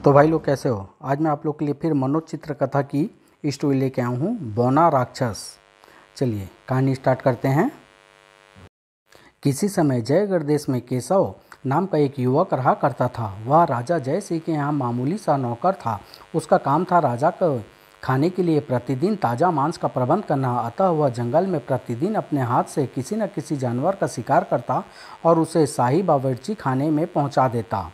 तो भाई लोग कैसे हो। आज मैं आप लोग के लिए फिर मनोचित्र कथा की स्टोरी लेके आया हूँ, बौना राक्षस। चलिए कहानी स्टार्ट करते हैं। किसी समय जयगढ़ देश में केशव नाम का एक युवक रहा करता था। वह राजा जय सिंह के यहाँ मामूली सा नौकर था। उसका काम था राजा को खाने के लिए प्रतिदिन ताज़ा मांस का प्रबंध करना। अतः वह जंगल में प्रतिदिन अपने हाथ से किसी न किसी जानवर का शिकार करता और उसे शाही बावर्ची खाने में पहुँचा देता।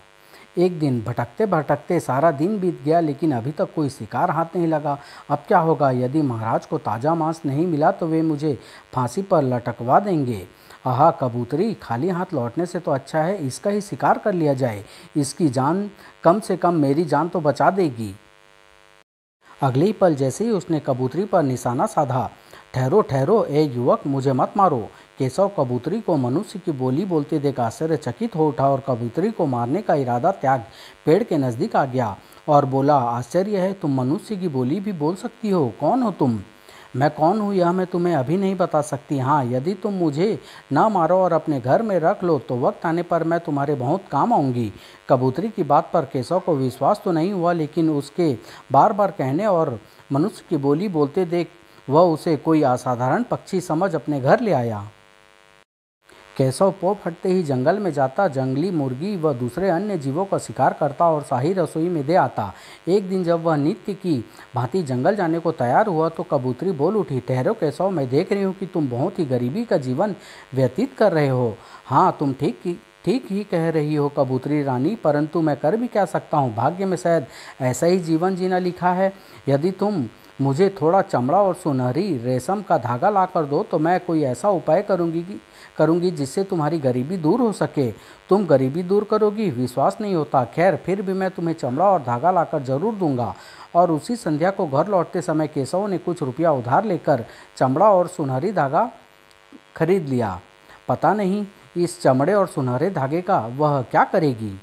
एक दिन भटकते भटकते सारा दिन बीत गया, लेकिन अभी तक कोई शिकार हाथ नहीं लगा। अब क्या होगा? यदि महाराज को ताज़ा मांस नहीं मिला तो वे मुझे फांसी पर लटकवा देंगे। आहा, कबूतरी खाली हाथ लौटने से तो अच्छा है इसका ही शिकार कर लिया जाए। इसकी जान कम से कम मेरी जान तो बचा देगी। अगले ही पल जैसे ही उसने कबूतरी पर निशाना साधा, ठहरो ठहरो ए युवक, मुझे मत मारो। केशव कबूतरी को मनुष्य की बोली बोलते देख आश्चर्यचकित हो उठा और कबूतरी को मारने का इरादा त्याग पेड़ के नज़दीक आ गया और बोला, आश्चर्य है, तुम मनुष्य की बोली भी बोल सकती हो। कौन हो तुम? मैं कौन हूँ यह मैं तुम्हें अभी नहीं बता सकती। हाँ, यदि तुम मुझे ना मारो और अपने घर में रख लो तो वक्त आने पर मैं तुम्हारे बहुत काम आऊँगी। कबूतरी की बात पर केशव को विश्वास तो नहीं हुआ, लेकिन उसके बार बार कहने और मनुष्य की बोली बोलते देख वह उसे कोई असाधारण पक्षी समझ अपने घर ले आया। केशव पौ फटते ही जंगल में जाता, जंगली मुर्गी व दूसरे अन्य जीवों का शिकार करता और शाही रसोई में दे आता। एक दिन जब वह नित्य की भांति जंगल जाने को तैयार हुआ तो कबूतरी बोल उठी, ठहरो केशव, मैं देख रही हूँ कि तुम बहुत ही गरीबी का जीवन व्यतीत कर रहे हो। हाँ, तुम ठीक ही कह रही हो कबूतरी रानी, परंतु मैं कर भी क्या सकता हूँ? भाग्य में शायद ऐसा ही जीवन जीना लिखा है। यदि तुम मुझे थोड़ा चमड़ा और सुनहरी रेशम का धागा ला कर दो तो मैं कोई ऐसा उपाय करूँगी जिससे तुम्हारी गरीबी दूर हो सके। तुम गरीबी दूर करोगी? विश्वास नहीं होता। खैर, फिर भी मैं तुम्हें चमड़ा और धागा लाकर जरूर दूंगा। और उसी संध्या को घर लौटते समय केशव ने कुछ रुपया उधार लेकर चमड़ा और सुनहरी धागा खरीद लिया। पता नहीं इस चमड़े और सुनहरे धागे का वह क्या करेगी।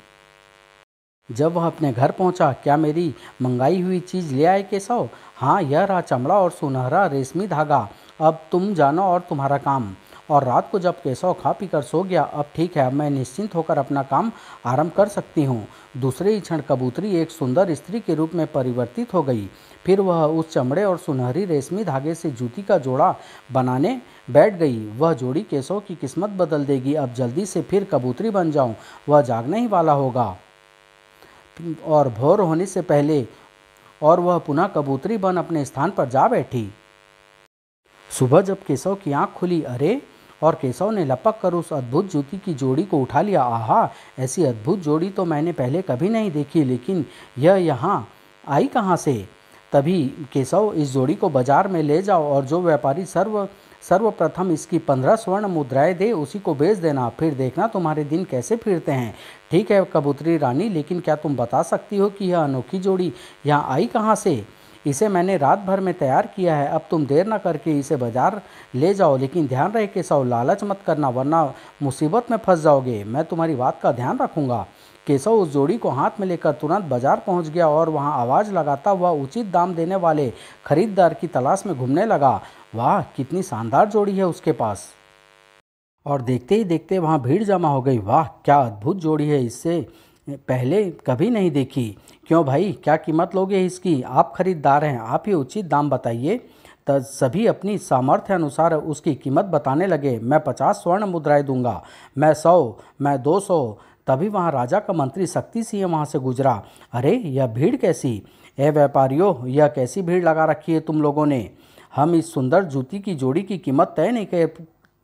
जब वह अपने घर पहुंचा, क्या मेरी मंगाई हुई चीज़ ले आए केशव? हाँ, यह रहा चमड़ा और सुनहरा रेशमी धागा। अब तुम जानो और तुम्हारा काम। और रात को जब केशव खा पी कर सो गया, अब ठीक है, अब मैं निश्चिंत होकर अपना काम आरंभ कर सकती हूँ। दूसरे ही क्षण कबूतरी एक सुंदर स्त्री के रूप में परिवर्तित हो गई। फिर वह उस चमड़े और सुनहरी रेशमी धागे से जूती का जोड़ा बनाने बैठ गई। वह जोड़ी केशव की किस्मत बदल देगी। अब जल्दी से फिर कबूतरी बन जाऊँ, वह जागने ही वाला होगा। और भोर होने से पहले और वह पुनः कबूतरी बन अपने स्थान पर जा बैठी। सुबह जब केशव की आंख खुली, अरे! और केशव ने लपक कर उस अद्भुत जूती की जोड़ी को उठा लिया। आहा, ऐसी अद्भुत जोड़ी तो मैंने पहले कभी नहीं देखी, लेकिन यह यहाँ आई कहाँ से? तभी केशव, इस जोड़ी को बाजार में ले जाओ और जो व्यापारी सर्वप्रथम इसकी 15 स्वर्ण मुद्राएं दे उसी को बेच देना। फिर देखना तुम्हारे दिन कैसे फिरते हैं। ठीक है कबूतरी रानी, लेकिन क्या तुम बता सकती हो कि यह अनोखी जोड़ी यहाँ आई कहाँ से? इसे मैंने रात भर में तैयार किया है। अब तुम देर न करके इसे बाजार ले जाओ, लेकिन ध्यान रहे केशव, लालच मत करना वरना मुसीबत में फंस जाओगे। मैं तुम्हारी बात का ध्यान रखूंगा। केशव उस जोड़ी को हाथ में लेकर तुरंत बाजार पहुंच गया और वहां आवाज़ लगाता हुआ उचित दाम देने वाले खरीदार की तलाश में घूमने लगा। वाह, कितनी शानदार जोड़ी है उसके पास। और देखते ही देखते वहां भीड़ जमा हो गई। वाह, क्या अद्भुत जोड़ी है, इससे पहले कभी नहीं देखी। क्यों भाई, क्या कीमत लोगे इसकी? आप खरीदार हैं, आप ही उचित दाम बताइए। तब सभी अपनी सामर्थ्य अनुसार उसकी कीमत बताने लगे। मैं 50 स्वर्ण मुद्राएं दूंगा, मैं 100, मैं 200। तभी वहाँ राजा का मंत्री शक्ति सिंह वहाँ से गुजरा। अरे, यह भीड़ कैसी? ए व्यापारियों, यह कैसी भीड़ लगा रखी है तुम लोगों ने? हम इस सुंदर जूती की जोड़ी की कीमत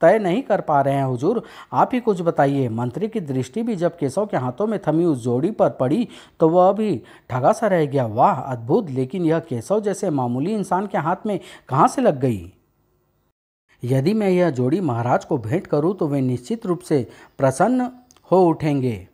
तय नहीं कर पा रहे हैं हुजूर, आप ही कुछ बताइए। मंत्री की दृष्टि भी जब केशव के हाथों में थमी उस जोड़ी पर पड़ी तो वह भी ठगा सा रह गया। वाह, अद्भुत, लेकिन यह केशव जैसे मामूली इंसान के हाथ में कहाँ से लग गई? यदि मैं यह जोड़ी महाराज को भेंट करूं तो वे निश्चित रूप से प्रसन्न हो उठेंगे।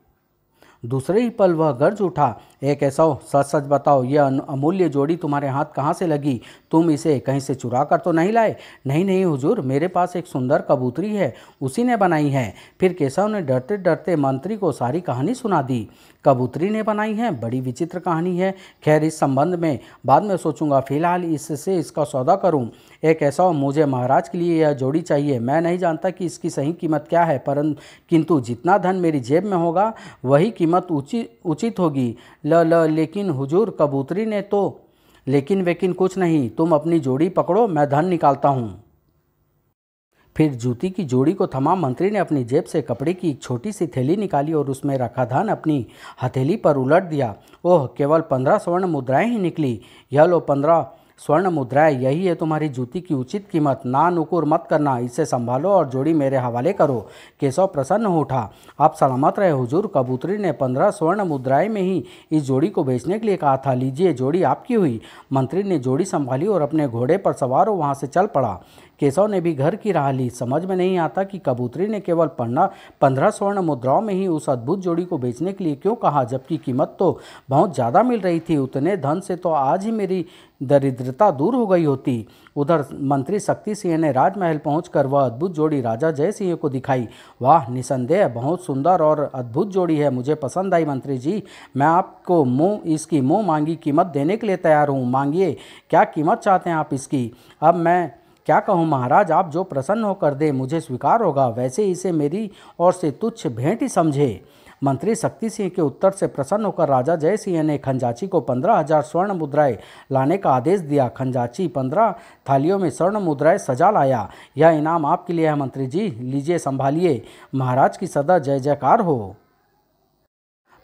दूसरे ही पल वह गर्ज उठा, ए केशव, सच सच बताओ, यह अमूल्य जोड़ी तुम्हारे हाथ कहाँ से लगी? तुम इसे कहीं से चुरा कर तो नहीं लाए? नहीं नहीं हुजूर, मेरे पास एक सुंदर कबूतरी है, उसी ने बनाई है। फिर केशव ने डरते डरते मंत्री को सारी कहानी सुना दी। कबूतरी ने बनाई है? बड़ी विचित्र कहानी है। खैर, इस संबंध में बाद में सोचूंगा, फिलहाल इससे इसका सौदा करूं। ए केशव, मुझे महाराज के लिए यह जोड़ी चाहिए। मैं नहीं जानता कि इसकी सही कीमत क्या है, किंतु जितना धन मेरी जेब में होगा वही कीमत उचित होगी। लेकिन हुजूर, कबूतरी ने तो। लेकिन वेकिन कुछ नहीं, तुम अपनी जोड़ी पकड़ो, मैं धन निकालता हूँ। फिर जूती की जोड़ी को थमा मंत्री ने अपनी जेब से कपड़े की एक छोटी सी थैली निकाली और उसमें रखा धन अपनी हथेली पर उलट दिया। ओह, केवल 15 स्वर्ण मुद्राएं ही निकली। यह लो 15 स्वर्ण मुद्राएं, यही है तुम्हारी जूती की उचित कीमत। ना नुकुर मत करना, इसे संभालो और जोड़ी मेरे हवाले करो। केशव प्रसन्न हो उठा। आप सलामत रहे हुजूर। कबूतरी ने 15 स्वर्ण मुद्राएं में ही इस जोड़ी को बेचने के लिए कहा था। लीजिए, जोड़ी आपकी हुई। मंत्री ने जोड़ी संभाली और अपने घोड़े पर सवार हो वहाँ से चल पड़ा। केशव ने भी घर की राह ली। समझ में नहीं आता कि कबूतरी ने केवल 15 स्वर्ण मुद्राओं में ही उस अद्भुत जोड़ी को बेचने के लिए क्यों कहा, जबकि कीमत तो बहुत ज़्यादा मिल रही थी। उतने धन से तो आज ही मेरी दरिद्रता दूर हो गई होती। उधर मंत्री शक्ति सिंह ने राजमहल पहुंचकर वह अद्भुत जोड़ी राजा जय सिंह को दिखाई। वाह, निसंदेह बहुत सुंदर और अद्भुत जोड़ी है, मुझे पसंद आई मंत्री जी। मैं आपको इसकी मुँह मांगी कीमत देने के लिए तैयार हूँ। मांगिए, क्या कीमत चाहते हैं आप इसकी? अब मैं क्या कहूँ महाराज, आप जो प्रसन्न होकर दे मुझे स्वीकार होगा। वैसे इसे मेरी ओर से तुच्छ भेंट ही समझे। मंत्री शक्ति सिंह के उत्तर से प्रसन्न होकर राजा जय सिंह ने खंजाची को 15,000 स्वर्ण मुद्राएं लाने का आदेश दिया। खंजाची 15 थालियों में स्वर्ण मुद्राएं सजा लाया। यह इनाम आपके लिए है मंत्री जी, लीजिए, संभालिए। महाराज की सदा जय जयकार हो।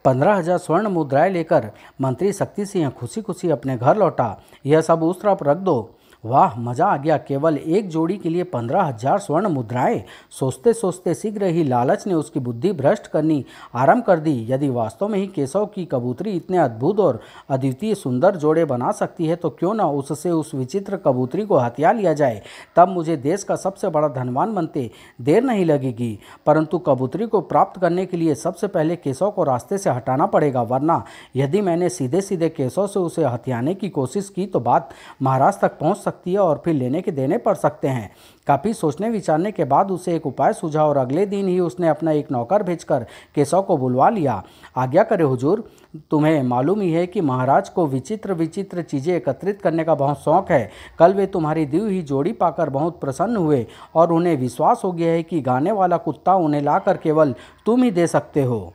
15,000 स्वर्ण मुद्राएं लेकर मंत्री शक्ति सिंह खुशी खुशी अपने घर लौटा। यह सब उस तरफ रख दो। वाह, मज़ा आ गया। केवल एक जोड़ी के लिए 15,000 स्वर्ण मुद्राएं। सोचते सोचते शीघ्र ही लालच ने उसकी बुद्धि भ्रष्ट करनी आरंभ कर दी। यदि वास्तव में ही केशव की कबूतरी इतने अद्भुत और अद्वितीय सुंदर जोड़े बना सकती है तो क्यों न उससे उस विचित्र कबूतरी को हथिया लिया जाए। तब मुझे देश का सबसे बड़ा धनवान बनते देर नहीं लगेगी। परंतु कबूतरी को प्राप्त करने के लिए सबसे पहले केशव को रास्ते से हटाना पड़ेगा, वरना यदि मैंने सीधे सीधे केशव से उसे हथियाने की कोशिश की तो बात महाराज तक पहुँच सकती है और फिर लेने के देने पड़ सकते हैं। काफ़ी सोचने विचारने के बाद उसे एक उपाय सूझा और अगले दिन ही उसने अपना एक नौकर भेजकर केशव को बुलवा लिया। आज्ञा करे हुजूर, तुम्हें मालूम ही है कि महाराज को विचित्र विचित्र चीज़ें एकत्रित करने का बहुत शौक है। कल वे तुम्हारी दी हुई जोड़ी पाकर बहुत प्रसन्न हुए और उन्हें विश्वास हो गया है कि गाने वाला कुत्ता उन्हें लाकर केवल तुम ही दे सकते हो।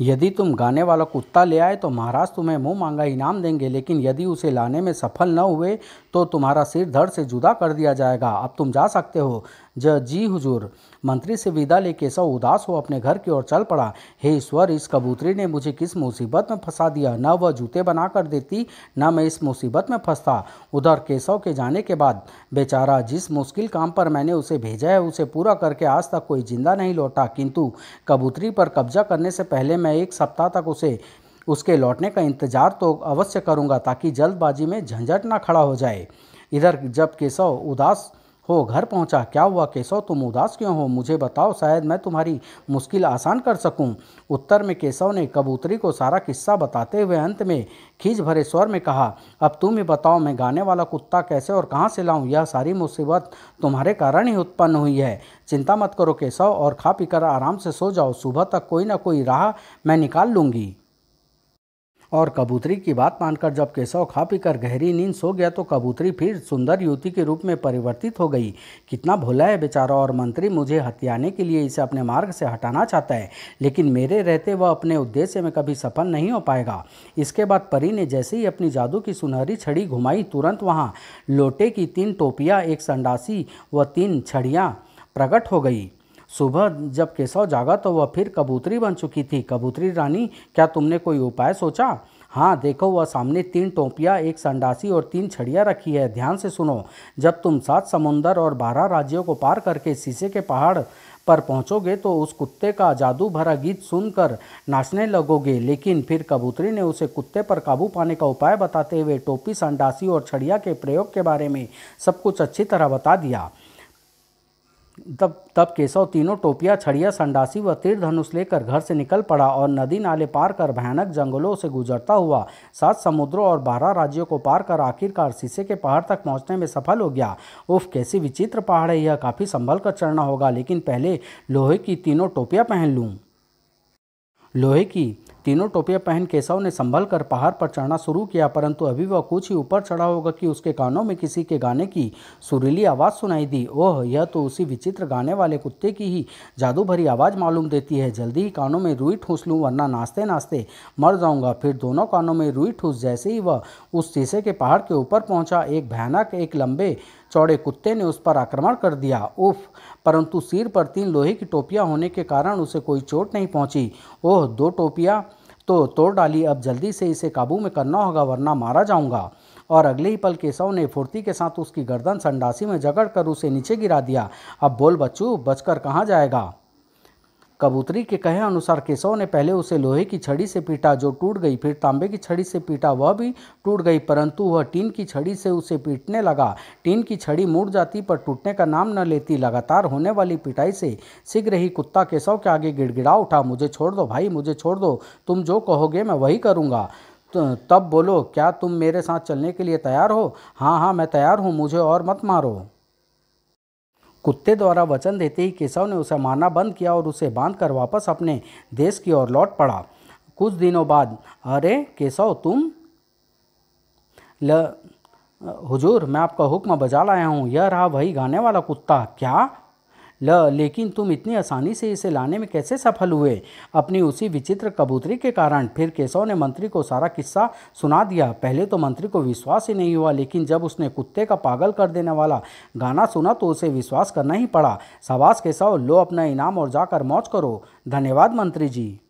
यदि तुम गाने वाला कुत्ता ले आए तो महाराज तुम्हें मुंह मांगा इनाम देंगे, लेकिन यदि उसे लाने में सफल न हुए तो तुम्हारा सिर धड़ से जुदा कर दिया जाएगा। अब तुम जा सकते हो। जी हुजूर। मंत्री से विदा ले केशव उदास हो अपने घर की ओर चल पड़ा। हे ईश्वर, इस कबूतरी ने मुझे किस मुसीबत में फंसा दिया। न वह जूते बना कर देती, न मैं इस मुसीबत में फंसता। उधर केशव के जाने के बाद बेचारा, जिस मुश्किल काम पर मैंने उसे भेजा है उसे पूरा करके आज तक कोई जिंदा नहीं लौटा। किंतु कबूतरी पर कब्जा करने से पहले मैं 1 सप्ताह तक उसके लौटने का इंतजार तो अवश्य करूंगा, ताकि जल्दबाजी में झंझट ना खड़ा हो जाए। इधर जब केशव उदास हो घर पहुंचा। क्या हुआ केशव, तुम उदास क्यों हो? मुझे बताओ, शायद मैं तुम्हारी मुश्किल आसान कर सकूं। उत्तर में केशव ने कबूतरी को सारा किस्सा बताते हुए अंत में खींच भरे स्वर में कहा, अब तुम ही बताओ, मैं गाने वाला कुत्ता कैसे और कहां से लाऊं? यह सारी मुसीबत तुम्हारे कारण ही उत्पन्न हुई है। चिंता मत करो केशव, और खा पीकर आराम से सो जाओ। सुबह तक कोई ना कोई राह मैं निकाल लूँगी। और कबूतरी की बात मानकर जब केशव खा पीकर गहरी नींद सो गया तो कबूतरी फिर सुंदर युवती के रूप में परिवर्तित हो गई। कितना भोला है बेचारा, और मंत्री मुझे हथियाने के लिए इसे अपने मार्ग से हटाना चाहता है, लेकिन मेरे रहते वह अपने उद्देश्य में कभी सफल नहीं हो पाएगा। इसके बाद परी ने जैसे ही अपनी जादू की सुनहरी छड़ी घुमाई, तुरंत वहाँ लोटे की 3 टोपियाँ, 1 संडासी व 3 छड़ियाँ प्रकट हो गई। सुबह जब केशव जागा तो वह फिर कबूतरी बन चुकी थी। कबूतरी रानी, क्या तुमने कोई उपाय सोचा? हाँ, देखो, वह सामने 3 टोपियाँ, 1 संडासी और 3 छड़ियाँ रखी है। ध्यान से सुनो। जब तुम 7 समुंदर और 12 राज्यों को पार करके शीशे के पहाड़ पर पहुंचोगे तो उस कुत्ते का जादू भरा गीत सुनकर नाचने लगोगे। लेकिन फिर कबूतरी ने उसे कुत्ते पर काबू पाने का उपाय बताते हुए टोपी, संडासी और छड़िया के प्रयोग के बारे में सब कुछ अच्छी तरह बता दिया। तब केशव तीनों टोपियाँ, छड़िया, संडासी व तीर धनुष लेकर घर से निकल पड़ा और नदी नाले पार कर भयानक जंगलों से गुजरता हुआ 7 समुद्रों और 12 राज्यों को पार कर आखिरकार शीशे के पहाड़ तक पहुंचने में सफल हो गया। उफ, कैसी विचित्र पहाड़ है यह, काफ़ी संभल कर चढ़ना होगा, लेकिन पहले लोहे की तीनों टोपियाँ पहन लूँ। लोहे की तीनों टोपियां पहन केशव ने संभल कर पहाड़ पर चढ़ना शुरू किया, परंतु अभी वह कुछ ही ऊपर चढ़ा होगा कि उसके कानों में किसी के गाने की सुरीली आवाज़ सुनाई दी। ओह, यह तो उसी विचित्र गाने वाले कुत्ते की ही जादू भरी आवाज़ मालूम देती है। जल्दी ही कानों में रुई ठूस लूँ, वरना नाचते नाचते मर जाऊंगा। फिर दोनों कानों में रुई ठूस जैसे ही वह उस शीशे के पहाड़ के ऊपर पहुंचा, एक भयानक, एक लंबे चौड़े कुत्ते ने उस पर आक्रमण कर दिया। उफ! परंतु सिर पर 3 लोहे की टोपियां होने के कारण उसे कोई चोट नहीं पहुंची। ओह, 2 टोपियां तो तोड़ डाली। अब जल्दी से इसे काबू में करना होगा, वरना मारा जाऊंगा। और अगले ही पल केशव ने फुर्ती के साथ उसकी गर्दन संडासी में जकड़कर उसे नीचे गिरा दिया। अब बोल बच्चू, बचकर कहाँ जाएगा? कबूतरी के कहे अनुसार केशव ने पहले उसे लोहे की छड़ी से पीटा, जो टूट गई। फिर तांबे की छड़ी से पीटा, वह भी टूट गई। परंतु वह टीन की छड़ी से उसे पीटने लगा। टीन की छड़ी मुड़ जाती पर टूटने का नाम न लेती। लगातार होने वाली पिटाई से शीघ्र ही कुत्ता केशव के आगे गिड़गिड़ा उठा। मुझे छोड़ दो भाई, मुझे छोड़ दो। तुम जो कहोगे मैं वही करूँगा। तब बोलो, क्या तुम मेरे साथ चलने के लिए तैयार हो? हाँ हाँ, मैं तैयार हूँ, मुझे और मत मारो। कुत्ते द्वारा वचन देते ही केशव ने उसे मारना बंद किया और उसे बांधकर वापस अपने देश की ओर लौट पड़ा। कुछ दिनों बाद, अरे केशव, तुम? हुजूर, मैं आपका हुक्म बजा लाया हूँ। यह रहा वही गाने वाला कुत्ता। क्या? लेकिन तुम इतनी आसानी से इसे लाने में कैसे सफल हुए? अपनी उसी विचित्र कबूतरी के कारण। फिर केशव ने मंत्री को सारा किस्सा सुना दिया। पहले तो मंत्री को विश्वास ही नहीं हुआ, लेकिन जब उसने कुत्ते का पागल कर देने वाला गाना सुना तो उसे विश्वास करना ही पड़ा। शाबाश केशव, लो अपना इनाम और जाकर मौज करो। धन्यवाद मंत्री जी।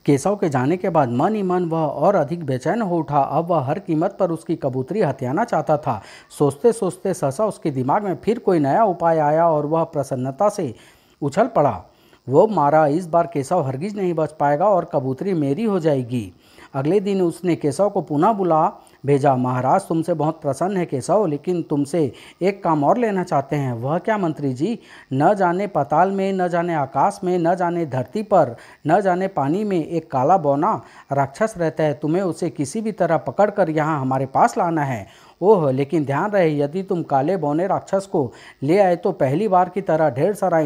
केशव के जाने के बाद मन ही मन वह और अधिक बेचैन हो उठा। अब वह हर कीमत पर उसकी कबूतरी हथियाना चाहता था। सोचते सोचते सहसा उसके दिमाग में फिर कोई नया उपाय आया और वह प्रसन्नता से उछल पड़ा। वो मारा, इस बार केशव हरगिज नहीं बच पाएगा और कबूतरी मेरी हो जाएगी। अगले दिन उसने केशव को पुनः बुला भेजा। महाराज तुमसे बहुत प्रसन्न है केशव, लेकिन तुमसे एक काम और लेना चाहते हैं। वह क्या मंत्री जी? न जाने पाताल में, न जाने आकाश में, न जाने धरती पर, न जाने पानी में एक काला बौना राक्षस रहता है। तुम्हें उसे किसी भी तरह पकड़कर यहाँ हमारे पास लाना है। ओह, लेकिन ध्यान रहे, यदि तुम काले बौने राक्षस को ले आए तो पहली बार की तरह ढेर सारा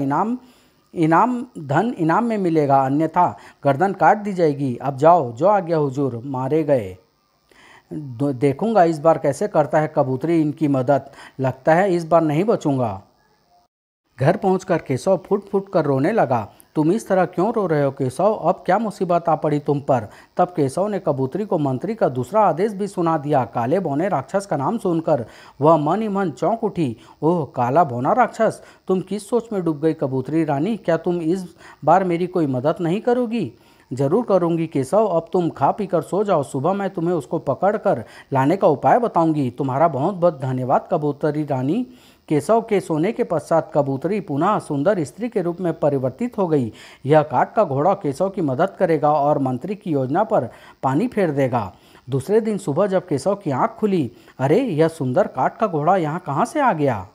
धन इनाम में मिलेगा, अन्यथा गर्दन काट दी जाएगी। अब जाओ, जो आ गया हुजूर। मारे गए। देखूंगा इस बार कैसे करता है कबूतरी इनकी मदद। लगता है इस बार नहीं बचूंगा। घर पहुंचकर केशव फुट फुट कर रोने लगा। तुम इस तरह क्यों रो रहे हो केशव? अब क्या मुसीबत आ पड़ी तुम पर? तब केशव ने कबूतरी को मंत्री का दूसरा आदेश भी सुना दिया। काले बौने राक्षस का नाम सुनकर वह मन ही मन चौंक उठी। ओह, काला बौना राक्षस! तुम किस सोच में डूब गई कबूतरी रानी? क्या तुम इस बार मेरी कोई मदद नहीं करोगी? जरूर करूंगी केशव, अब तुम खा पी कर सो जाओ। सुबह मैं तुम्हें उसको पकड़ कर लाने का उपाय बताऊंगी। तुम्हारा बहुत बहुत धन्यवाद कबूतरी रानी। केशव के सोने के पश्चात कबूतरी पुनः सुंदर स्त्री के रूप में परिवर्तित हो गई। यह काठ का घोड़ा केशव की मदद करेगा और मंत्री की योजना पर पानी फेर देगा। दूसरे दिन सुबह जब केशव की आंख खुली, अरे यह सुंदर काठ का घोड़ा यहाँ कहाँ से आ गया?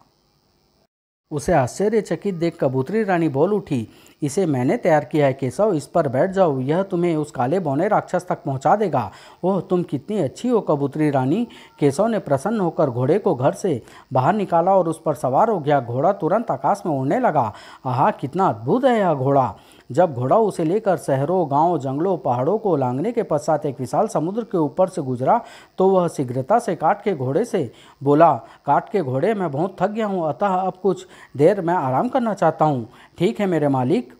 उसे आश्चर्यचकित देख कबूतरी रानी बोल उठी, इसे मैंने तैयार किया है केशव, इस पर बैठ जाओ। यह तुम्हें उस काले बौने राक्षस तक पहुंचा देगा। ओह, तुम कितनी अच्छी हो कबूतरी रानी। केशव ने प्रसन्न होकर घोड़े को घर से बाहर निकाला और उस पर सवार हो गया। घोड़ा तुरंत आकाश में उड़ने लगा। आहा, कितना अद्भुत है यह घोड़ा। जब घोड़ा उसे लेकर शहरों, गांवों, जंगलों, पहाड़ों को लांघने के पश्चात एक विशाल समुद्र के ऊपर से गुजरा तो वह शीघ्रता से काठ के घोड़े से बोला, काठ के घोड़े, मैं बहुत थक गया हूँ, अतः अब कुछ देर मैं आराम करना चाहता हूँ। ठीक है मेरे मालिक।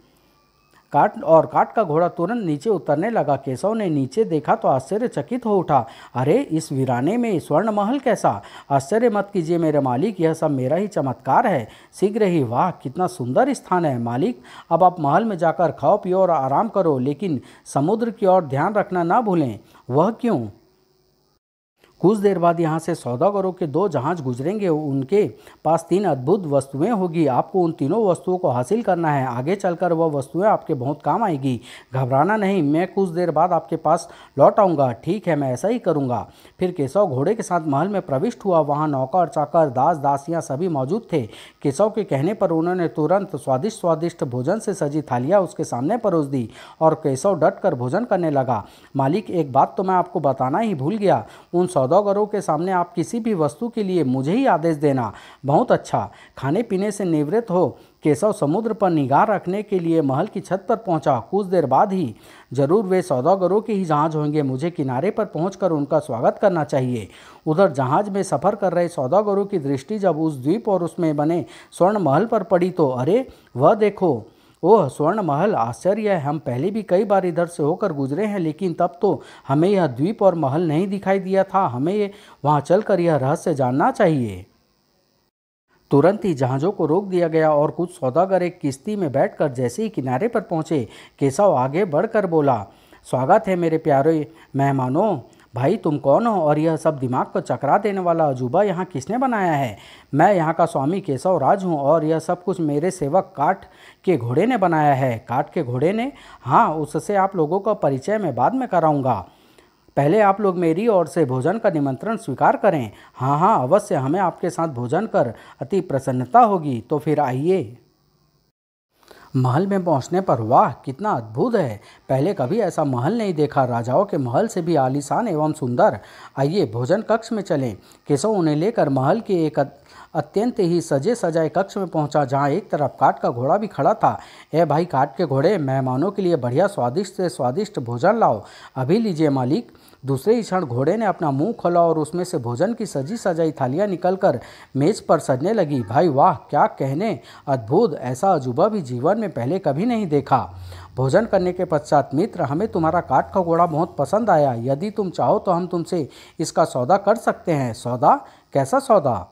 काठ का घोड़ा तुरंत नीचे उतरने लगा। केशव ने नीचे देखा तो आश्चर्यचकित हो उठा। अरे, इस वीराने में स्वर्ण महल कैसा? आश्चर्य मत कीजिए मेरे मालिक, यह सब मेरा ही चमत्कार है। शीघ्र ही। वाह, कितना सुंदर स्थान है मालिक। अब आप महल में जाकर खाओ पियो और आराम करो, लेकिन समुद्र की ओर ध्यान रखना ना भूलें। वह क्यों? कुछ देर बाद यहाँ से सौदागरों के 2 जहाज गुजरेंगे। उनके पास 3 अद्भुत वस्तुएं होगी। आपको उन तीनों वस्तुओं को हासिल करना है। आगे चलकर वह वस्तुएं आपके बहुत काम आएगी। घबराना नहीं, मैं कुछ देर बाद आपके पास लौट आऊँगा। ठीक है, मैं ऐसा ही करूँगा। फिर केशव घोड़े के साथ महल में प्रविष्ट हुआ। वहाँ नौकर, चाकर, दास, दासियाँ सभी मौजूद थे। केशव के कहने पर उन्होंने तुरंत स्वादिष्ट स्वादिष्ट भोजन से सजी थालियाँ उसके सामने परोस दी और केशव डट कर भोजन करने लगा। मालिक, एक बात तो मैं आपको बताना ही भूल गया। उन सौदागरों के सामने आप किसी भी वस्तु के लिए मुझे ही आदेश देना। बहुत अच्छा। खाने पीने से निवृत्त हो केशव समुद्र पर निगाह रखने के लिए महल की छत पर पहुंचा। कुछ देर बाद ही जरूर वे सौदागरों के ही जहाज होंगे, मुझे किनारे पर पहुंचकर उनका स्वागत करना चाहिए। उधर जहाज में सफ़र कर रहे सौदागरों की दृष्टि जब उस द्वीप और उसमें बने स्वर्ण महल पर पड़ी तो अरे वह देखो, ओह स्वर्ण महल, आश्चर्य है, हम पहले भी कई बार इधर से होकर गुजरे हैं, लेकिन तब तो हमें यह द्वीप और महल नहीं दिखाई दिया था। हमें वहां चलकर यह रहस्य जानना चाहिए। तुरंत ही जहाज़ों को रोक दिया गया और कुछ सौदागर एक किश्ती में बैठकर जैसे ही किनारे पर पहुंचे, केशव आगे बढ़कर बोला, स्वागत है मेरे प्यारे मेहमानों। भाई तुम कौन हो और यह सब दिमाग को चकरा देने वाला अजूबा यहाँ किसने बनाया है? मैं यहाँ का स्वामी केशव राज हूँ और यह सब कुछ मेरे सेवक काठ के घोड़े ने बनाया है। काठ के घोड़े ने? हाँ, उससे आप लोगों का परिचय मैं बाद में कराऊंगा। पहले आप लोग मेरी ओर से भोजन का निमंत्रण स्वीकार करें। हाँ हाँ अवश्य, हमें आपके साथ भोजन कर अति प्रसन्नता होगी। तो फिर आइए। महल में पहुंचने पर वाह कितना अद्भुत है, पहले कभी ऐसा महल नहीं देखा, राजाओं के महल से भी आलीशान एवं सुंदर। आइए भोजन कक्ष में चलें। केशव उन्हें लेकर महल के एक अत्यंत ही सजे सजाए कक्ष में पहुंचा, जहां एक तरफ काठ का घोड़ा भी खड़ा था। ए भाई काठ के घोड़े, मेहमानों के लिए बढ़िया स्वादिष्ट से स्वादिष्ट भोजन लाओ, अभी लीजिए मालिक। दूसरे ही क्षण घोड़े ने अपना मुंह खोला और उसमें से भोजन की सजी सजाई थालियां निकलकर मेज पर सजने लगी। भाई वाह क्या कहने, अद्भुत, ऐसा अजूबा भी जीवन में पहले कभी नहीं देखा। भोजन करने के पश्चात, मित्र हमें तुम्हारा काठ का घोड़ा बहुत पसंद आया, यदि तुम चाहो तो हम तुमसे इसका सौदा कर सकते हैं। सौदा? कैसा सौदा?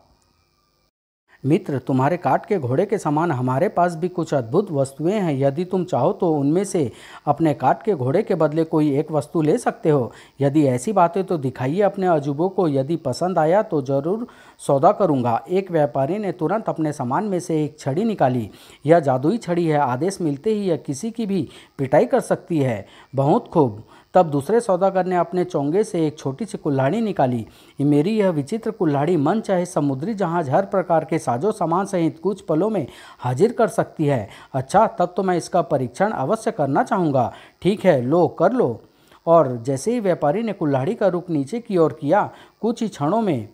मित्र तुम्हारे काठ के घोड़े के समान हमारे पास भी कुछ अद्भुत वस्तुएं हैं, यदि तुम चाहो तो उनमें से अपने काठ के घोड़े के बदले कोई एक वस्तु ले सकते हो। यदि ऐसी बातें तो दिखाइए अपने अजूबों को, यदि पसंद आया तो ज़रूर सौदा करूंगा। एक व्यापारी ने तुरंत अपने सामान में से एक छड़ी निकाली। यह जादुई छड़ी है, आदेश मिलते ही यह किसी की भी पिटाई कर सकती है। बहुत खूब। तब दूसरे सौदागर ने अपने चोंगे से एक छोटी सी कुल्हाड़ी निकाली। मेरी यह विचित्र कुल्हाड़ी मन चाहे समुद्री जहाज हर प्रकार के साजो सामान सहित कुछ पलों में हाजिर कर सकती है। अच्छा, तब तो मैं इसका परीक्षण अवश्य करना चाहूँगा। ठीक है, लो कर लो। और जैसे ही व्यापारी ने कुल्हाड़ी का रुख नीचे की ओर किया, कुछ ही क्षणों में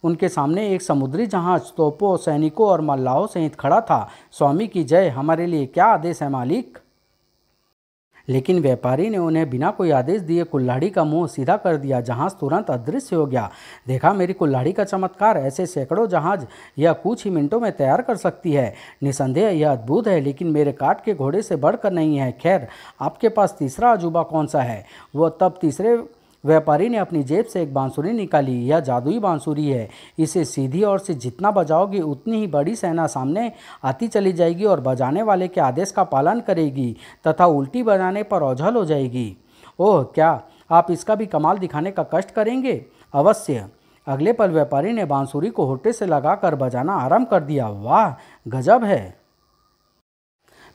उनके सामने एक समुद्री जहाज तोपों, सैनिकों और मल्लाहों सहित खड़ा था। स्वामी की जय, हमारे लिए क्या आदेश है मालिक? लेकिन व्यापारी ने उन्हें बिना कोई आदेश दिए कुल्हाड़ी का मुंह सीधा कर दिया। जहाज तुरंत अदृश्य हो गया। देखा मेरी कुल्हाड़ी का चमत्कार, ऐसे सैकड़ों जहाज यह कुछ ही मिनटों में तैयार कर सकती है। निसंदेह यह अद्भुत है, लेकिन मेरे काठ के घोड़े से बढ़कर नहीं है। खैर, आपके पास तीसरा अजूबा कौन सा है? वह तब तीसरे व्यापारी ने अपनी जेब से एक बांसुरी निकाली। यह जादुई बांसुरी है, इसे सीधी ओर से जितना बजाओगे उतनी ही बड़ी सेना सामने आती चली जाएगी और बजाने वाले के आदेश का पालन करेगी तथा उल्टी बजाने पर ओझल हो जाएगी। ओह, क्या आप इसका भी कमाल दिखाने का कष्ट करेंगे? अवश्य। अगले पल व्यापारी ने बांसुरी को होठे से लगाकर बजाना आरंभ कर दिया। वाह गजब है।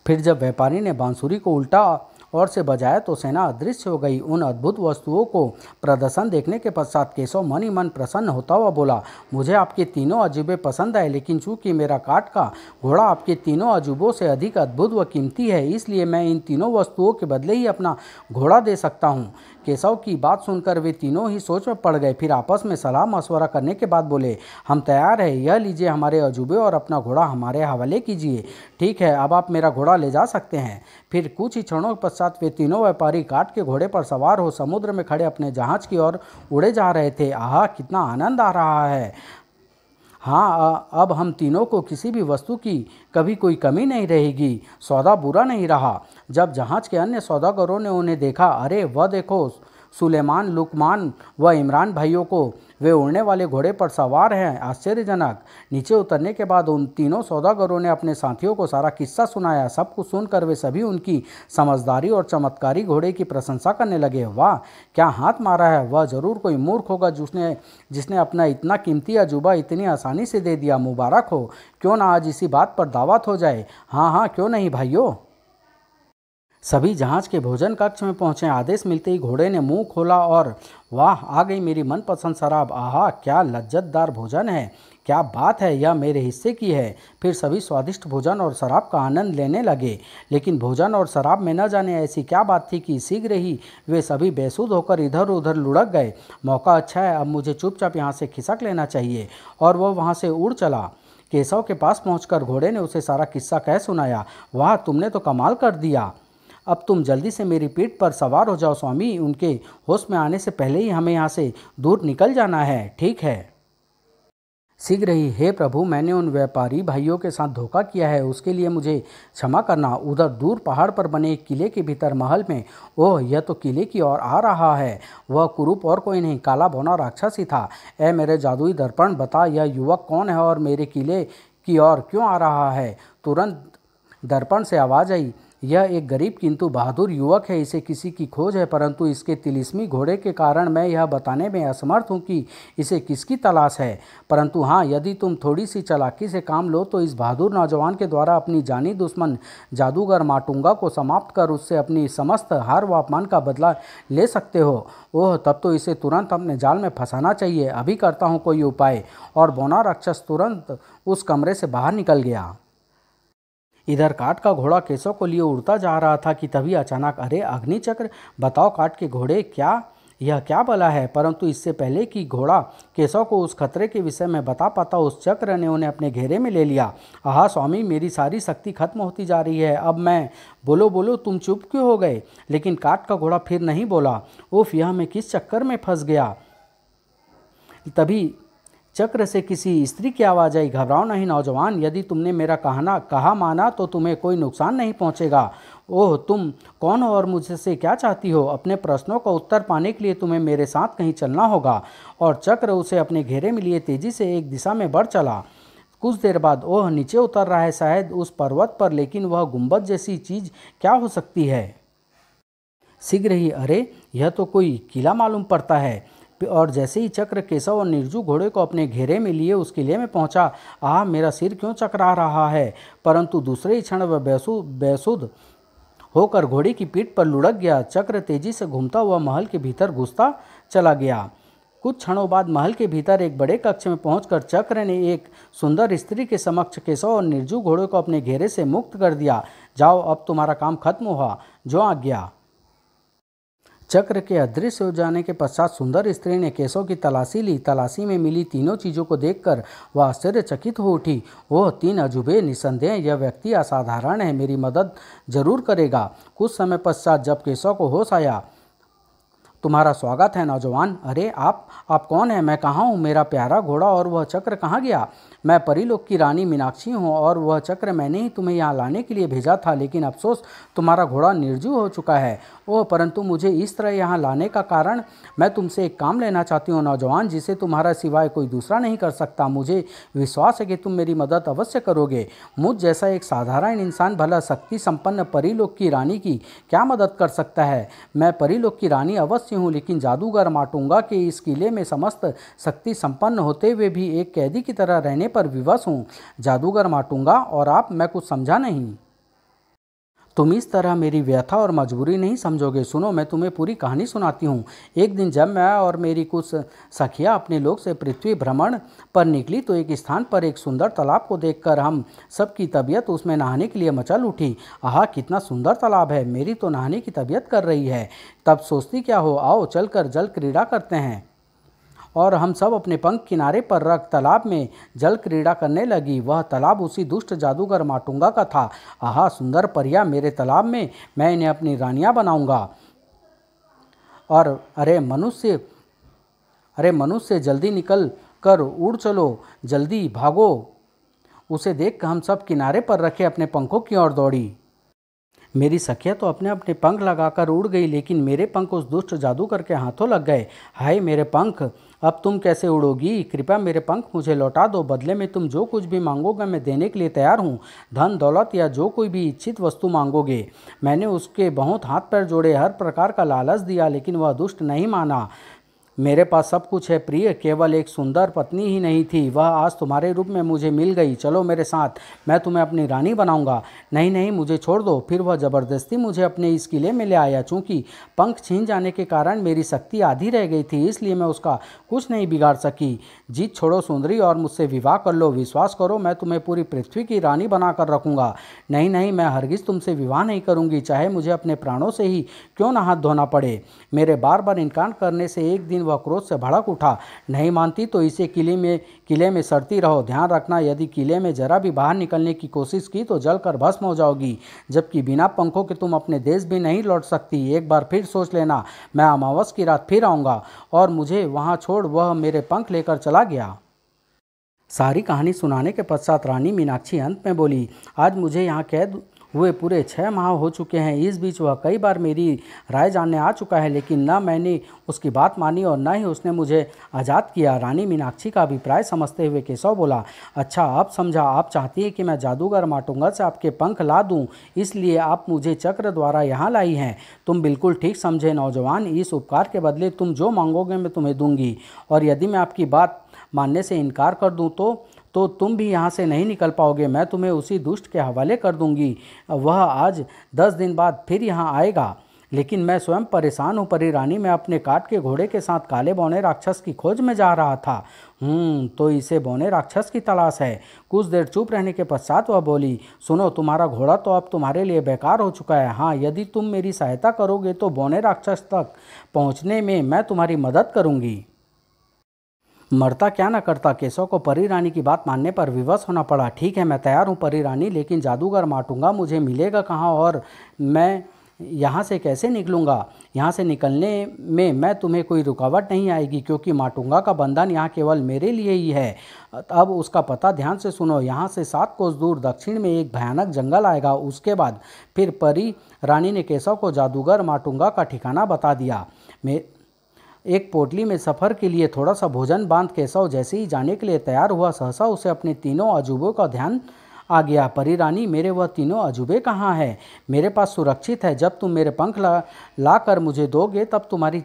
फिर जब व्यापारी ने बांसुरी को उल्टा और से बजाया तो सेना अदृश्य हो गई। उन अद्भुत वस्तुओं को प्रदर्शन देखने के पश्चात केशव मन ही मन प्रसन्न होता हुआ बोला, मुझे आपके तीनों अजूबे पसंद आए, लेकिन चूंकि मेरा काठ का घोड़ा आपके तीनों अजूबों से अधिक अद्भुत व कीमती है, इसलिए मैं इन तीनों वस्तुओं के बदले ही अपना घोड़ा दे सकता हूँ। केशव की बात सुनकर वे तीनों ही सोच में पड़ गए। फिर आपस में सलाह मशवरा करने के बाद बोले, हम तैयार हैं, यह लीजिए हमारे अजूबे और अपना घोड़ा हमारे हवाले कीजिए। ठीक है, अब आप मेरा घोड़ा ले जा सकते हैं। फिर कुछ ही क्षणों के पश्चात वे तीनों व्यापारी काठ के घोड़े पर सवार हो समुद्र में खड़े अपने जहाज की ओर उड़े जा रहे थे। आहा, कितना आनंद आ रहा है। हाँ, अब हम तीनों को किसी भी वस्तु की कभी कोई कमी नहीं रहेगी। सौदा बुरा नहीं रहा। जब जहाज के अन्य सौदागरों ने उन्हें देखा, अरे वह देखो, सुलेमान, लुकमान व इमरान भाइयों को, वे उड़ने वाले घोड़े पर सवार हैं, आश्चर्यजनक। नीचे उतरने के बाद उन तीनों सौदागरों ने अपने साथियों को सारा किस्सा सुनाया। सब कुछ सुनकर वे सभी उनकी समझदारी और चमत्कारी घोड़े की प्रशंसा करने लगे। वाह, क्या हाथ मारा है! वह जरूर कोई मूर्ख होगा जिसने अपना इतना कीमती अजूबा इतनी आसानी से दे दिया। मुबारक हो। क्यों ना आज इसी बात पर दावत हो जाए। हाँ हाँ, क्यों नहीं भाइयों। सभी जहाज के भोजन कक्ष में पहुंचे। आदेश मिलते ही घोड़े ने मुंह खोला और वाह, आ गई मेरी मनपसंद शराब। आहा, क्या लज्जतदार भोजन है, क्या बात है, यह मेरे हिस्से की है। फिर सभी स्वादिष्ट भोजन और शराब का आनंद लेने लगे। लेकिन भोजन और शराब में न जाने ऐसी क्या बात थी कि शीघ्र ही वे सभी बेसुध होकर इधर उधर लुढ़क गए। मौका अच्छा है, अब मुझे चुपचाप यहाँ से खिसक लेना चाहिए। और वह वहाँ से उड़ चला। केशव के पास पहुंचकर घोड़े ने उसे सारा किस्सा कह सुनाया। वाह, तुमने तो कमाल कर दिया। अब तुम जल्दी से मेरी पीठ पर सवार हो जाओ स्वामी, उनके होश में आने से पहले ही हमें यहाँ से दूर निकल जाना है। ठीक है, शीघ्र ही। हे प्रभु, मैंने उन व्यापारी भाइयों के साथ धोखा किया है, उसके लिए मुझे क्षमा करना। उधर दूर पहाड़ पर बने एक किले के भीतर महल में, ओह, यह तो किले की ओर आ रहा है। वह कुरूप और कोई नहीं, काला बौना राक्षस ही था। ए मेरे जादुई दर्पण, बता यह युवक कौन है और मेरे किले की ओर क्यों आ रहा है। तुरंत दर्पण से आवाज़ आई, यह एक गरीब किंतु बहादुर युवक है, इसे किसी की खोज है, परंतु इसके तिलिस्मी घोड़े के कारण मैं यह बताने में असमर्थ हूँ कि इसे किसकी तलाश है। परंतु हाँ, यदि तुम थोड़ी सी चालाकी से काम लो तो इस बहादुर नौजवान के द्वारा अपनी जानी दुश्मन जादूगर माटुंगा को समाप्त कर उससे अपनी समस्त हार व अपमान का बदला ले सकते हो। ओह, तब तो इसे तुरंत अपने जाल में फंसाना चाहिए। अभी करता हूँ कोई उपाय। और बौना राक्षस तुरंत उस कमरे से बाहर निकल गया। इधर काठ का घोड़ा केशव को लिए उड़ता जा रहा था कि तभी अचानक, अरे अग्निचक्र, बताओ काठ के घोड़े, यह क्या बला है। परंतु इससे पहले कि घोड़ा केशव को उस खतरे के विषय में बता पाता, उस चक्र ने उन्हें अपने घेरे में ले लिया। आहा स्वामी, मेरी सारी शक्ति खत्म होती जा रही है, अब मैं बोलो बोलो, तुम चुप क्यों हो गए। लेकिन काठ का घोड़ा फिर नहीं बोला। उफ, यह मैं किस चक्कर में फंस गया। तभी चक्र से किसी स्त्री की आवाज़ आई, घबराओ नहीं नौजवान, यदि तुमने मेरा कहा माना तो तुम्हें कोई नुकसान नहीं पहुंचेगा। ओह, तुम कौन हो और मुझसे क्या चाहती हो। अपने प्रश्नों का उत्तर पाने के लिए तुम्हें मेरे साथ कहीं चलना होगा। और चक्र उसे अपने घेरे में लिए तेजी से एक दिशा में बढ़ चला। कुछ देर बाद, ओह, नीचे उतर रहा है शायद उस पर्वत पर, लेकिन वह गुंबद जैसी चीज़ क्या हो सकती है। शीघ्र ही, अरे यह तो कोई किला मालूम पड़ता है। और जैसे ही चक्र केशव और निर्जू घोड़े को अपने घेरे में लिए उस किले में पहुंचा, आह, मेरा सिर क्यों चकरा रहा है। परंतु दूसरे ही क्षण वह बेसुध होकर घोड़े की पीठ पर लुढ़क गया। चक्र तेजी से घूमता हुआ महल के भीतर घुसता चला गया। कुछ क्षणों बाद महल के भीतर एक बड़े कक्ष में पहुंचकर चक्र ने एक सुंदर स्त्री के समक्ष केशव और निर्जू घोड़े को अपने घेरे से मुक्त कर दिया। जाओ, अब तुम्हारा काम खत्म हुआ, जो आज्ञा। चक्र के अदृश्य हो जाने के पश्चात सुंदर स्त्री ने केशव की तलाशी ली। तलाशी में मिली तीनों चीज़ों को देखकर वह आश्चर्यचकित हो उठी। ओह, 3 अजूबे, निसंदेह यह व्यक्ति असाधारण है, मेरी मदद जरूर करेगा। कुछ समय पश्चात जब केशव को होश आया, तुम्हारा स्वागत है नौजवान। अरे आप कौन हैं, मैं कहाँ हूँ, मेरा प्यारा घोड़ा और वह चक्र कहाँ गया। मैं परीलोक की रानी मीनाक्षी हूँ और वह चक्र मैंने ही तुम्हें यहाँ लाने के लिए भेजा था, लेकिन अफसोस तुम्हारा घोड़ा निर्जीव हो चुका है। ओह, परंतु मुझे इस तरह यहाँ लाने का कारण, मैं तुमसे एक काम लेना चाहती हूँ नौजवान, जिसे तुम्हारा सिवाय कोई दूसरा नहीं कर सकता। मुझे विश्वास है कि तुम मेरी मदद अवश्य करोगे। मुझ जैसा एक साधारण इंसान भला शक्ति संपन्न परीलोक की रानी की क्या मदद कर सकता है। मैं परीलोक की रानी अवश्य हूँ, लेकिन जादूगर माटुंगा के इस किले में समस्त शक्ति संपन्न होते हुए भी एक कैदी की तरह रहने पर विवश हूँ। जादूगर माटुंगा और आप, मैं कुछ समझा नहीं। तुम इस तरह मेरी व्यथा और मजबूरी नहीं समझोगे। सुनो, मैं तुम्हें पूरी कहानी सुनाती हूँ। एक दिन जब मैं और मेरी कुछ सखियाँ अपने लोक से पृथ्वी भ्रमण पर निकली तो एक स्थान पर एक सुंदर तालाब को देखकर हम सबकी तबीयत उसमें नहाने के लिए मचल उठी। आहा, कितना सुंदर तालाब है, मेरी तो नहाने की तबीयत कर रही है। तब सोचती क्या हो, आओ चलकर जल क्रीड़ा करते हैं। और हम सब अपने पंख किनारे पर रख तालाब में जल क्रीड़ा करने लगी। वह तालाब उसी दुष्ट जादूगर माटुंगा का था। आहा, सुंदर परियां मेरे तालाब में, मैं इन्हें अपनी रानियां बनाऊंगा। और अरे मनुष्य जल्दी निकल कर उड़ चलो, जल्दी भागो। उसे देख कर हम सब किनारे पर रखे अपने पंखों की ओर दौड़ी। मेरी सखिया तो अपने अपने पंख लगाकर उड़ गई, लेकिन मेरे पंख उस दुष्ट जादूगर के हाथों लग गए। हाय मेरे पंख, अब तुम कैसे उड़ोगी। कृपया मेरे पंख मुझे लौटा दो, बदले में तुम जो कुछ भी मांगोगे मैं देने के लिए तैयार हूँ। धन दौलत या जो कोई भी इच्छित वस्तु मांगोगे। मैंने उसके बहुत हाथ पैर जोड़े, हर प्रकार का लालच दिया, लेकिन वह दुष्ट नहीं माना। मेरे पास सब कुछ है प्रिय, केवल एक सुंदर पत्नी ही नहीं थी, वह आज तुम्हारे रूप में मुझे मिल गई। चलो मेरे साथ, मैं तुम्हें अपनी रानी बनाऊंगा। नहीं नहीं, मुझे छोड़ दो। फिर वह ज़बरदस्ती मुझे अपने इस किले में ले आया। चूँकि पंख छीन जाने के कारण मेरी शक्ति आधी रह गई थी, इसलिए मैं उसका कुछ नहीं बिगाड़ सकी। जीत छोड़ो सुंदरी और मुझसे विवाह कर लो। विश्वास करो, मैं तुम्हें पूरी पृथ्वी की रानी बनाकर रखूँगा। नहीं नहीं, मैं हरगिज़ तुमसे विवाह नहीं करूँगी, चाहे मुझे अपने प्राणों से ही क्यों ना हाथ धोना पड़े। मेरे बार बार इनकार करने से एक दिन वह क्रोध से भड़क उठा। नहीं मानती तो इसे किले में सड़ती रहो। ध्यान रखना, यदि किले में जरा भी बाहर निकलने की कोशिश की तो जलकर भस्म हो जाओगी, जबकि बिना पंखों के तुम अपने देश भी नहीं लौट सकती। एक बार फिर सोच लेना, मैं अमावस की रात फिर आऊँगा। और मुझे वहाँ छोड़ वह मेरे पंख लेकर चला गया। सारी कहानी सुनाने के पश्चात रानी मीनाक्षी अंत में बोली, आज मुझे यहाँ कैद हुए पूरे 6 माह हो चुके हैं। इस बीच वह कई बार मेरी राय जानने आ चुका है, लेकिन न मैंने उसकी बात मानी और न ही उसने मुझे आज़ाद किया। रानी मीनाक्षी का अभिप्राय समझते हुए केशव बोला, अच्छा अब समझा, आप चाहती है कि मैं जादूगर माटुंगा से आपके पंख ला दूं, इसलिए आप मुझे चक्र द्वारा यहाँ लाई हैं। तुम बिल्कुल ठीक समझे नौजवान, इस उपकार के बदले तुम जो मांगोगे मैं तुम्हें दूंगी। और यदि मैं आपकी बात मानने से इनकार कर दूं तो तुम भी यहाँ से नहीं निकल पाओगे। मैं तुम्हें उसी दुष्ट के हवाले कर दूंगी। वह आज 10 दिन बाद फिर यहाँ आएगा, लेकिन मैं स्वयं परेशान हूँ परी रानी। मैं अपने काट के घोड़े के साथ काले बौने राक्षस की खोज में जा रहा था। तो इसे बौने राक्षस की तलाश है। कुछ देर चुप रहने के पश्चात वह बोली, सुनो, तुम्हारा घोड़ा तो अब तुम्हारे लिए बेकार हो चुका है। हाँ, यदि तुम मेरी सहायता करोगे तो बौने राक्षस तक पहुँचने में मैं तुम्हारी मदद करूँगी। मरता क्या न करता, केशव को परी रानी की बात मानने पर विवश होना पड़ा। ठीक है, मैं तैयार हूँ परी रानी, लेकिन जादूगर माटुंगा मुझे मिलेगा कहाँ और मैं यहाँ से कैसे निकलूँगा? यहाँ से निकलने में मैं तुम्हें कोई रुकावट नहीं आएगी, क्योंकि माटुंगा का बंधन यहाँ केवल मेरे लिए ही है। अब उसका पता ध्यान से सुनो। यहाँ से 7 कोस दूर दक्षिण में एक भयानक जंगल आएगा। उसके बाद फिर परी रानी ने केशव को जादूगर माटुंगा का ठिकाना बता दिया। एक पोटली में सफ़र के लिए थोड़ा सा भोजन बांध केशव जैसे ही जाने के लिए तैयार हुआ, सहसा उसे अपने तीनों अजूबों का ध्यान आ गया। परी रानी, मेरे वह तीनों अजूबे कहाँ हैं? मेरे पास सुरक्षित है। जब तुम मेरे पंख ला कर मुझे दोगे तब तुम्हारी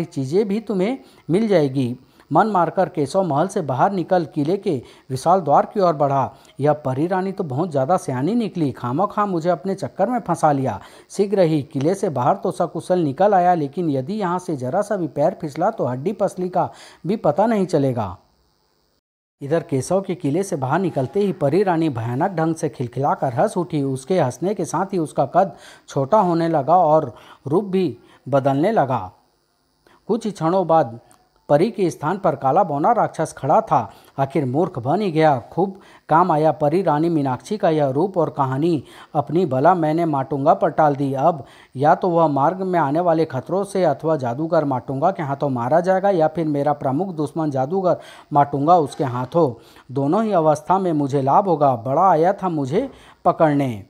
चीज़ें भी तुम्हें मिल जाएगी। मन मारकर केशव महल से बाहर निकल किले के विशाल द्वार की ओर बढ़ा। यह परी रानी तो बहुत ज़्यादा सियानी निकली, खामोखा मुझे अपने चक्कर में फंसा लिया। शीघ्र ही किले से बाहर तो सकुशल निकल आया, लेकिन यदि यहाँ से जरा सा भी पैर फिसला तो हड्डी पसली का भी पता नहीं चलेगा। इधर केशव के किले से बाहर निकलते ही परी रानी भयानक ढंग से खिलखिलाकर हंस उठी। उसके हंसने के साथ ही उसका कद छोटा होने लगा और रूप भी बदलने लगा। कुछ ही क्षणों बाद परी के स्थान पर काला बौना राक्षस खड़ा था। आखिर मूर्ख बन ही गया, खूब काम आया परी रानी मीनाक्षी का यह रूप और कहानी। अपनी बला मैंने माटुंगा पर टाल दी। अब या तो वह मार्ग में आने वाले खतरों से अथवा जादूगर माटुंगा के हाथों मारा जाएगा, या फिर मेरा प्रमुख दुश्मन जादूगर माटुंगा उसके हाथों। दोनों ही अवस्था में मुझे लाभ होगा। बड़ा आया था मुझे पकड़ने,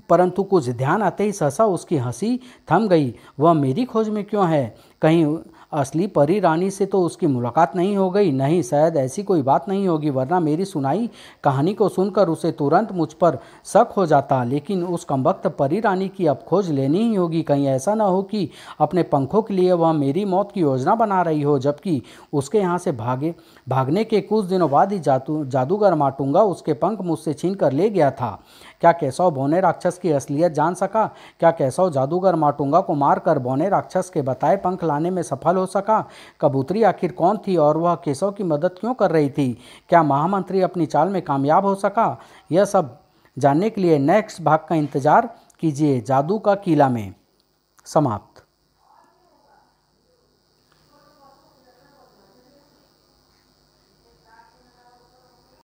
परंतु कुछ ध्यान आते ही सहसा उसकी हंसी थम गई। वह मेरी खोज में क्यों है? कहीं असली परी रानी से तो उसकी मुलाकात नहीं हो गई? नहीं, शायद ऐसी कोई बात नहीं होगी, वरना मेरी सुनाई कहानी को सुनकर उसे तुरंत मुझ पर शक हो जाता। लेकिन उस कमबख्त परी रानी की अब खोज लेनी ही होगी। कहीं ऐसा न हो कि अपने पंखों के लिए वह मेरी मौत की योजना बना रही हो, जबकि उसके यहाँ से भागने के कुछ दिनों बाद ही जादूगर माटुंगा उसके पंख मुझसे छीन कर ले गया था। क्या केशव बौने राक्षस की असलियत जान सका? क्या केशव जादूगर माटुंगा को मारकर बौने राक्षस के बताए पंख लाने में सफल हो सका? कबूतरी आखिर कौन थी और वह केशव की मदद क्यों कर रही थी? क्या महामंत्री अपनी चाल में कामयाब हो सका? यह सब जानने के लिए नेक्स्ट भाग का इंतजार कीजिए। जादू का किला में। समाप्त।